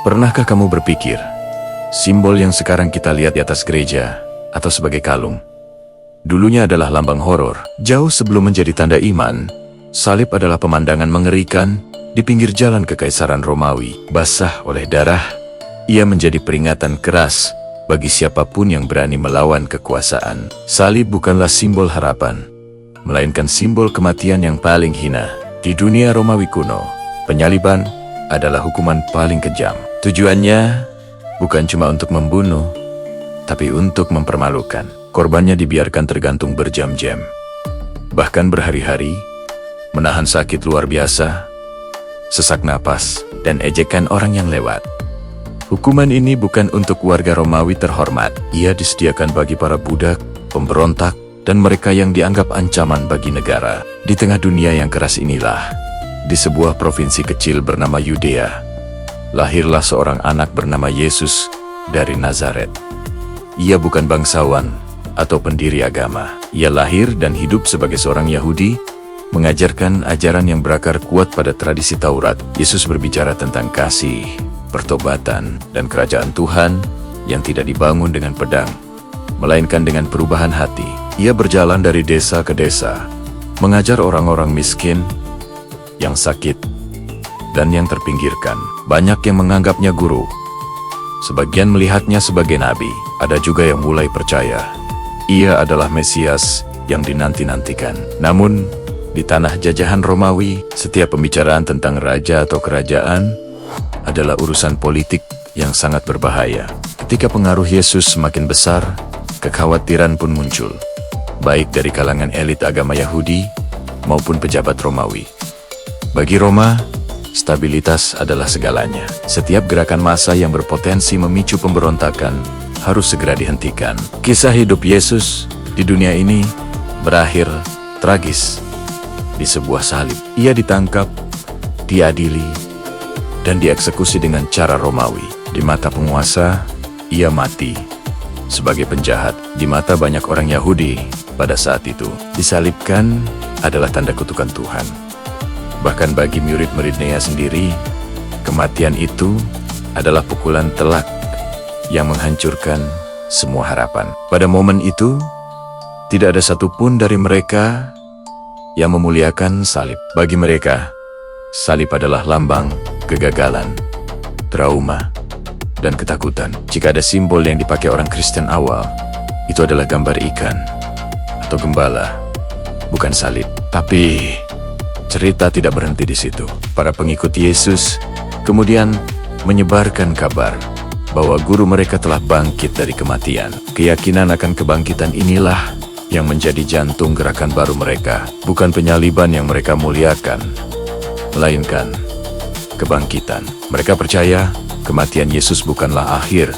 Pernahkah kamu berpikir, simbol yang sekarang kita lihat di atas gereja atau sebagai kalung, dulunya adalah lambang horor. Jauh sebelum menjadi tanda iman, salib adalah pemandangan mengerikan di pinggir jalan kekaisaran Romawi. Basah oleh darah, ia menjadi peringatan keras bagi siapapun yang berani melawan kekuasaan. Salib bukanlah simbol harapan, melainkan simbol kematian yang paling hina. Di dunia Romawi kuno, penyaliban adalah hukuman paling kejam. Tujuannya bukan cuma untuk membunuh, tapi untuk mempermalukan. Korbannya dibiarkan tergantung berjam-jam, bahkan berhari-hari, menahan sakit luar biasa, sesak napas, dan ejekan orang yang lewat. Hukuman ini bukan untuk warga Romawi terhormat. Ia disediakan bagi para budak, pemberontak, dan mereka yang dianggap ancaman bagi negara. Di tengah dunia yang keras inilah, di sebuah provinsi kecil bernama Yudea, lahirlah seorang anak bernama Yesus dari Nazaret. Ia bukan bangsawan atau pendiri agama. Ia lahir dan hidup sebagai seorang Yahudi, mengajarkan ajaran yang berakar kuat pada tradisi Taurat. Yesus berbicara tentang kasih, pertobatan, dan kerajaan Tuhan yang tidak dibangun dengan pedang, melainkan dengan perubahan hati. Ia berjalan dari desa ke desa, mengajar orang-orang miskin, yang sakit, dan yang terpinggirkan. Banyak yang menganggapnya guru. Sebagian melihatnya sebagai nabi. Ada juga yang mulai percaya ia adalah Mesias yang dinanti-nantikan. Namun, di tanah jajahan Romawi, setiap pembicaraan tentang raja atau kerajaan adalah urusan politik yang sangat berbahaya. Ketika pengaruh Yesus semakin besar, kekhawatiran pun muncul, baik dari kalangan elit agama Yahudi maupun pejabat Romawi. Bagi Roma, stabilitas adalah segalanya. Setiap gerakan massa yang berpotensi memicu pemberontakan harus segera dihentikan. Kisah hidup Yesus di dunia ini berakhir tragis di sebuah salib. Ia ditangkap, diadili, dan dieksekusi dengan cara Romawi. Di mata penguasa, ia mati sebagai penjahat. Di mata banyak orang Yahudi pada saat itu, disalibkan adalah tanda kutukan Tuhan. Bahkan bagi murid-murid Nia sendiri, kematian itu adalah pukulan telak yang menghancurkan semua harapan. Pada momen itu, tidak ada satupun dari mereka yang memuliakan salib. Bagi mereka, salib adalah lambang kegagalan, trauma, dan ketakutan. Jika ada simbol yang dipakai orang Kristen awal, itu adalah gambar ikan atau gembala, bukan salib. Tapi cerita tidak berhenti di situ. Para pengikut Yesus kemudian menyebarkan kabar bahwa guru mereka telah bangkit dari kematian. Keyakinan akan kebangkitan inilah yang menjadi jantung gerakan baru mereka. Bukan penyaliban yang mereka muliakan, melainkan kebangkitan. Mereka percaya kematian Yesus bukanlah akhir,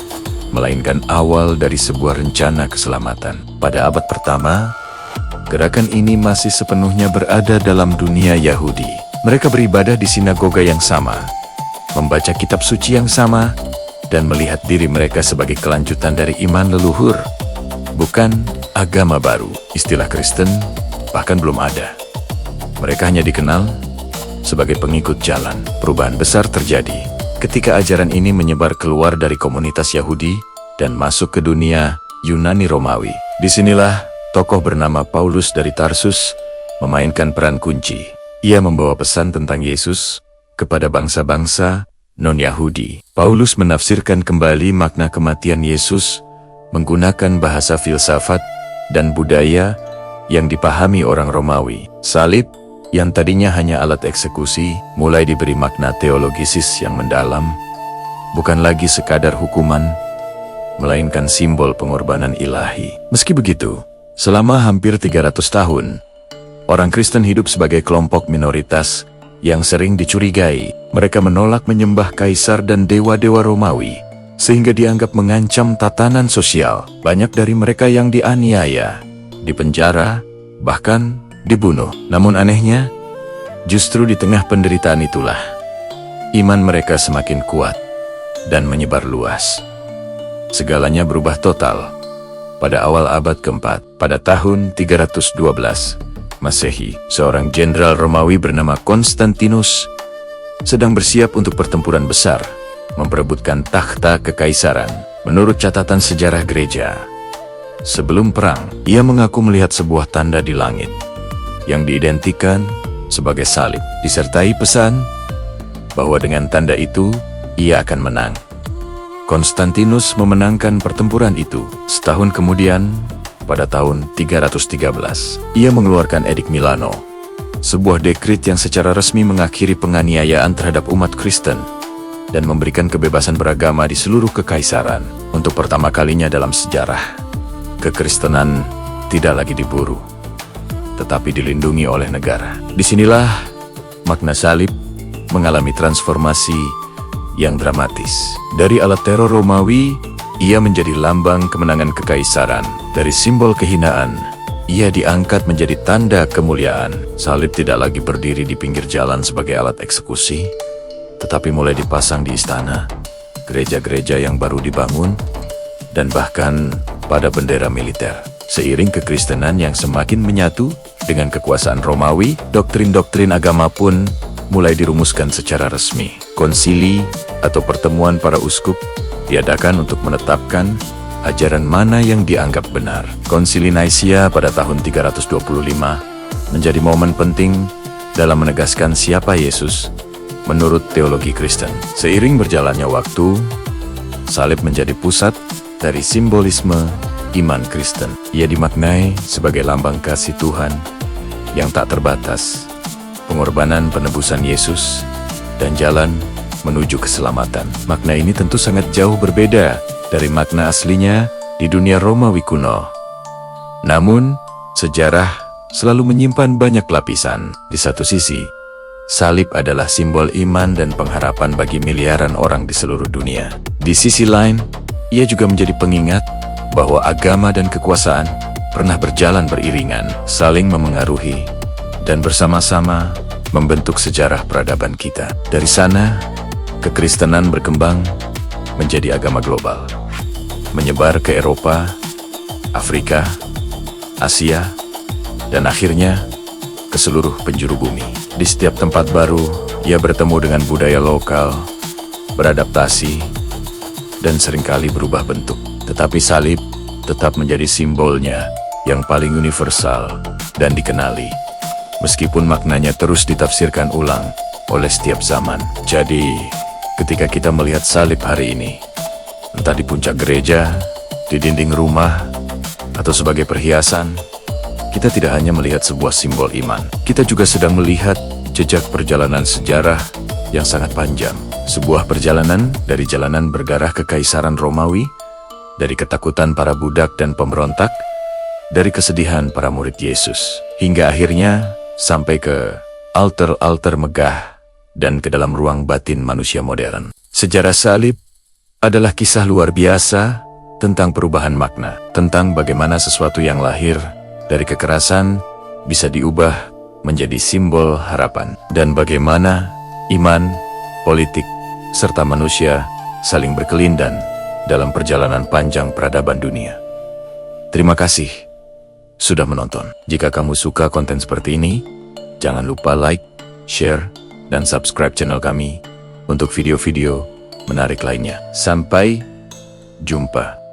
melainkan awal dari sebuah rencana keselamatan. Pada abad pertama, gerakan ini masih sepenuhnya berada dalam dunia Yahudi. Mereka beribadah di sinagoga yang sama, membaca kitab suci yang sama, dan melihat diri mereka sebagai kelanjutan dari iman leluhur, bukan agama baru. Istilah Kristen bahkan belum ada. Mereka hanya dikenal sebagai pengikut jalan. Perubahan besar terjadi ketika ajaran ini menyebar keluar dari komunitas Yahudi dan masuk ke dunia Yunani Romawi. Disinilah tokoh bernama Paulus dari Tarsus memainkan peran kunci. Ia membawa pesan tentang Yesus kepada bangsa-bangsa non-Yahudi. Paulus menafsirkan kembali makna kematian Yesus menggunakan bahasa filsafat dan budaya yang dipahami orang Romawi. Salib yang tadinya hanya alat eksekusi mulai diberi makna teologisis yang mendalam, bukan lagi sekadar hukuman, melainkan simbol pengorbanan ilahi. Meski begitu, selama hampir 300 tahun, orang Kristen hidup sebagai kelompok minoritas yang sering dicurigai. Mereka menolak menyembah kaisar dan dewa-dewa Romawi, sehingga dianggap mengancam tatanan sosial. Banyak dari mereka yang dianiaya, dipenjara, bahkan dibunuh. Namun anehnya, justru di tengah penderitaan itulah, iman mereka semakin kuat dan menyebar luas. Segalanya berubah total pada awal abad keempat. Pada tahun 312 Masehi, seorang jenderal Romawi bernama Konstantinus sedang bersiap untuk pertempuran besar memperebutkan takhta kekaisaran. Menurut catatan sejarah gereja, sebelum perang, ia mengaku melihat sebuah tanda di langit yang diidentikan sebagai salib, disertai pesan bahwa dengan tanda itu ia akan menang. Konstantinus memenangkan pertempuran itu. Setahun kemudian, pada tahun 313, ia mengeluarkan Edik Milano, sebuah dekrit yang secara resmi mengakhiri penganiayaan terhadap umat Kristen dan memberikan kebebasan beragama di seluruh kekaisaran. Untuk pertama kalinya dalam sejarah, kekristenan tidak lagi diburu, tetapi dilindungi oleh negara. Disinilah makna salib mengalami transformasi yang dramatis. Dari alat teror Romawi, ia menjadi lambang kemenangan kekaisaran. Dari simbol kehinaan, ia diangkat menjadi tanda kemuliaan. Salib tidak lagi berdiri di pinggir jalan sebagai alat eksekusi, tetapi mulai dipasang di istana, gereja-gereja yang baru dibangun, dan bahkan pada bendera militer. Seiring kekristenan yang semakin menyatu dengan kekuasaan Romawi, doktrin-doktrin agama pun mulai dirumuskan secara resmi. Konsili atau pertemuan para uskup diadakan untuk menetapkan ajaran mana yang dianggap benar. Konsili Naisea pada tahun 325 menjadi momen penting dalam menegaskan siapa Yesus menurut teologi Kristen. Seiring berjalannya waktu, salib menjadi pusat dari simbolisme iman Kristen. Ia dimaknai sebagai lambang kasih Tuhan yang tak terbatas, pengorbanan penebusan Yesus, dan jalan menuju keselamatan. Makna ini tentu sangat jauh berbeda dari makna aslinya di dunia Romawi kuno. Namun, sejarah selalu menyimpan banyak lapisan. Di satu sisi, salib adalah simbol iman dan pengharapan bagi miliaran orang di seluruh dunia. Di sisi lain, ia juga menjadi pengingat bahwa agama dan kekuasaan pernah berjalan beriringan, saling memengaruhi, dan bersama-sama membentuk sejarah peradaban kita. Dari sana, kekristenan berkembang menjadi agama global, menyebar ke Eropa, Afrika, Asia, dan akhirnya ke seluruh penjuru bumi. Di setiap tempat baru, ia bertemu dengan budaya lokal, beradaptasi, dan seringkali berubah bentuk. Tetapi salib tetap menjadi simbolnya yang paling universal dan dikenali, meskipun maknanya terus ditafsirkan ulang oleh setiap zaman. Jadi, ketika kita melihat salib hari ini, entah di puncak gereja, di dinding rumah, atau sebagai perhiasan, kita tidak hanya melihat sebuah simbol iman. Kita juga sedang melihat jejak perjalanan sejarah yang sangat panjang. Sebuah perjalanan dari jalanan bergarah kekaisaran Romawi, dari ketakutan para budak dan pemberontak, dari kesedihan para murid Yesus, hingga akhirnya sampai ke altar-altar megah dan ke dalam ruang batin manusia modern. Sejarah salib adalah kisah luar biasa tentang perubahan makna, tentang bagaimana sesuatu yang lahir dari kekerasan bisa diubah menjadi simbol harapan, dan bagaimana iman, politik, serta manusia saling berkelindan dalam perjalanan panjang peradaban dunia. Terima kasih sudah menonton. Jika kamu suka konten seperti ini, jangan lupa like, share, dan subscribe channel kami untuk video-video menarik lainnya. Sampai jumpa.